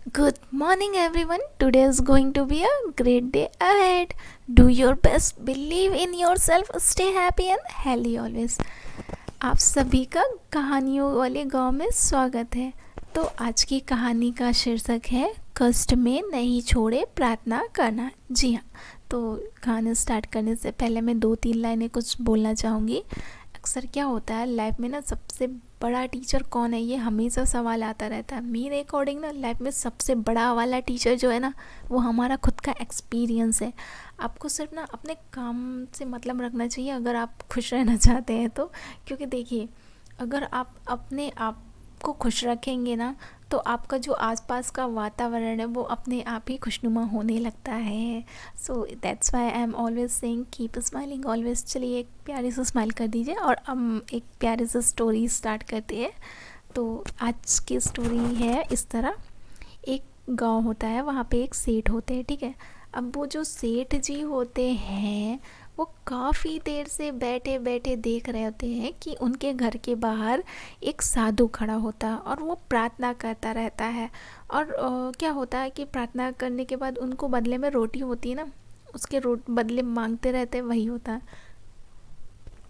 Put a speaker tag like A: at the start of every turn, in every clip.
A: Good morning, everyone. Today is going to be a great day ahead. Do your best, believe in yourself, stay happy and healthy always. आप सभी का कहानियों वाले गांव में स्वागत है। तो आज की कहानी का शीर्षक है कष्ट में नहीं छोड़े प्रार्थना करना। जी हाँ, तो कहानी स्टार्ट करने से पहले मैं 2-3 लाइनें कुछ बोलना चाहूँगी। अक्सर क्या होता है लाइफ में ना, सबसे बड़ा टीचर कौन है, ये हमेशा सवाल आता रहता है। मेरे अकॉर्डिंग ना, लाइफ में सबसे बड़ा वाला टीचर जो है ना, वो हमारा खुद का एक्सपीरियंस है। आपको सिर्फ ना अपने काम से मतलब रखना चाहिए अगर आप खुश रहना चाहते हैं तो। क्योंकि देखिए, अगर आप अपने आप को खुश रखेंगे ना, तो आपका जो आसपास का वातावरण है वो अपने आप ही खुशनुमा होने लगता है। So that's why I am always saying keep smiling always. चलिए एक प्यारी सा स्माइल कर दीजिए और हम एक प्यारी सा स्टोरी स्टार्ट करते हैं। तो आज की स्टोरी है इस तरह। एक गांव होता है, वहाँ पे एक सेठ होते हैं, ठीक है। अब वो जो सेठ जी होते हैं वो काफ़ी देर से बैठे बैठे देख रहे होते हैं कि उनके घर के बाहर एक साधु खड़ा होता है और वो प्रार्थना करता रहता है। और क्या होता है कि प्रार्थना करने के बाद उनको बदले में रोटी होती है ना, उसके बदले मांगते रहते हैं, वही होता है।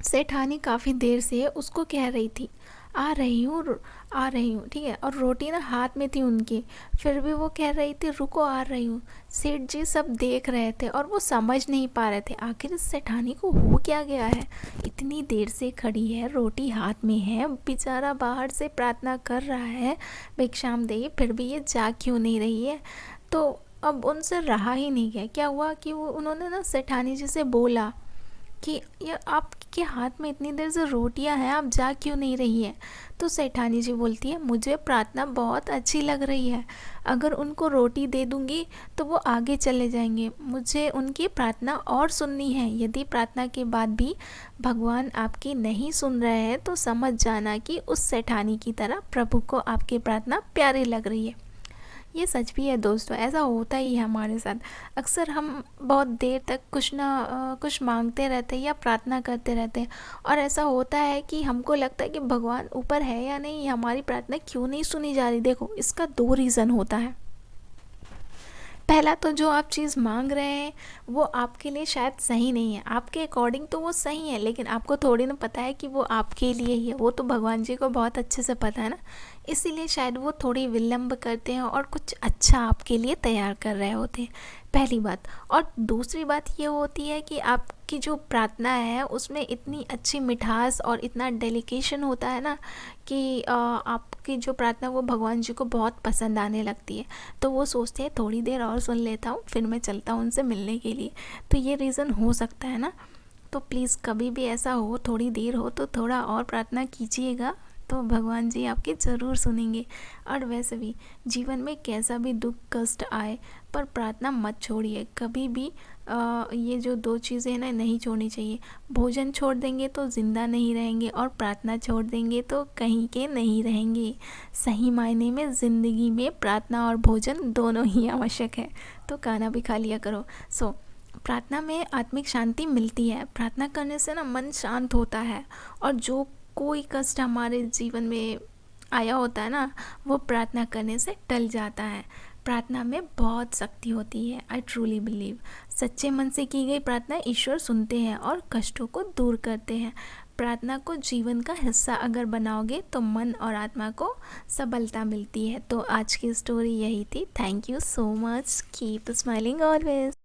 A: सेठानी काफ़ी देर से उसको कह रही थी आ रही हूँ, आ रही हूँ, ठीक है। और रोटी ना हाथ में थी उनकी, फिर भी वो कह रही थी रुको आ रही हूँ। सेठ जी सब देख रहे थे और वो समझ नहीं पा रहे थे आखिर इस सेठानी को हो क्या गया है। इतनी देर से खड़ी है, रोटी हाथ में है, बेचारा बाहर से प्रार्थना कर रहा है भिक्षाम देही, फिर भी ये जा क्यों नहीं रही है। तो अब उनसे रहा ही नहीं गया। क्या हुआ कि वो उन्होंने ना सेठानी जी से बोला कि ये आपके हाथ में इतनी देर से रोटियां हैं, आप जा क्यों नहीं रही है। तो सेठानी जी बोलती है मुझे प्रार्थना बहुत अच्छी लग रही है, अगर उनको रोटी दे दूंगी तो वो आगे चले जाएंगे, मुझे उनकी प्रार्थना और सुननी है। यदि प्रार्थना के बाद भी भगवान आपकी नहीं सुन रहे हैं तो समझ जाना कि उस सेठानी की तरह प्रभु को आपकी प्रार्थना प्यारी लग रही है। ये सच भी है दोस्तों, ऐसा होता ही है हमारे साथ। अक्सर हम बहुत देर तक कुछ ना कुछ मांगते रहते हैं या प्रार्थना करते रहते हैं, और ऐसा होता है कि हमको लगता है कि भगवान ऊपर है या नहीं, हमारी प्रार्थना क्यों नहीं सुनी जा रही। देखो, इसका 2 रीज़न होता है। पहला तो जो आप चीज़ मांग रहे हैं वो आपके लिए शायद सही नहीं है, आपके अकॉर्डिंग तो वो सही है, लेकिन आपको थोड़ी ना पता है कि वो आपके लिए ही है। वो तो भगवान जी को बहुत अच्छे से पता है ना, इसीलिए शायद वो थोड़ी विलम्ब करते हैं और कुछ अच्छा आपके लिए तैयार कर रहे होते हैं, पहली बात। और दूसरी बात ये होती है कि आपकी जो प्रार्थना है उसमें इतनी अच्छी मिठास और इतना डेलिकेशन होता है ना कि आपकी जो प्रार्थना वो भगवान जी को बहुत पसंद आने लगती है। तो वो सोचते हैं थोड़ी देर और सुन लेता हूँ, फिर मैं चलता हूँ उनसे मिलने के लिए। तो ये रीज़न हो सकता है ना। तो प्लीज़ कभी भी ऐसा हो, थोड़ी देर हो तो थोड़ा और प्रार्थना कीजिएगा, तो भगवान जी आपकी ज़रूर सुनेंगे। और वैसे भी जीवन में कैसा भी दुख कष्ट आए, पर प्रार्थना मत छोड़िए कभी भी। ये जो 2 चीज़ें हैं ना, नहीं छोड़नी चाहिए। भोजन छोड़ देंगे तो ज़िंदा नहीं रहेंगे, और प्रार्थना छोड़ देंगे तो कहीं के नहीं रहेंगे। सही मायने में ज़िंदगी में प्रार्थना और भोजन दोनों ही आवश्यक है, तो खाना भी खा लिया करो। प्रार्थना में आत्मिक शांति मिलती है। प्रार्थना करने से ना मन शांत होता है, और जो कोई कष्ट हमारे जीवन में आया होता है ना, वो प्रार्थना करने से टल जाता है। प्रार्थना में बहुत शक्ति होती है, आई ट्रूली बिलीव। सच्चे मन से की गई प्रार्थना ईश्वर सुनते हैं और कष्टों को दूर करते हैं। प्रार्थना को जीवन का हिस्सा अगर बनाओगे तो मन और आत्मा को सबलता मिलती है। तो आज की स्टोरी यही थी। Thank you so much, keep smiling always.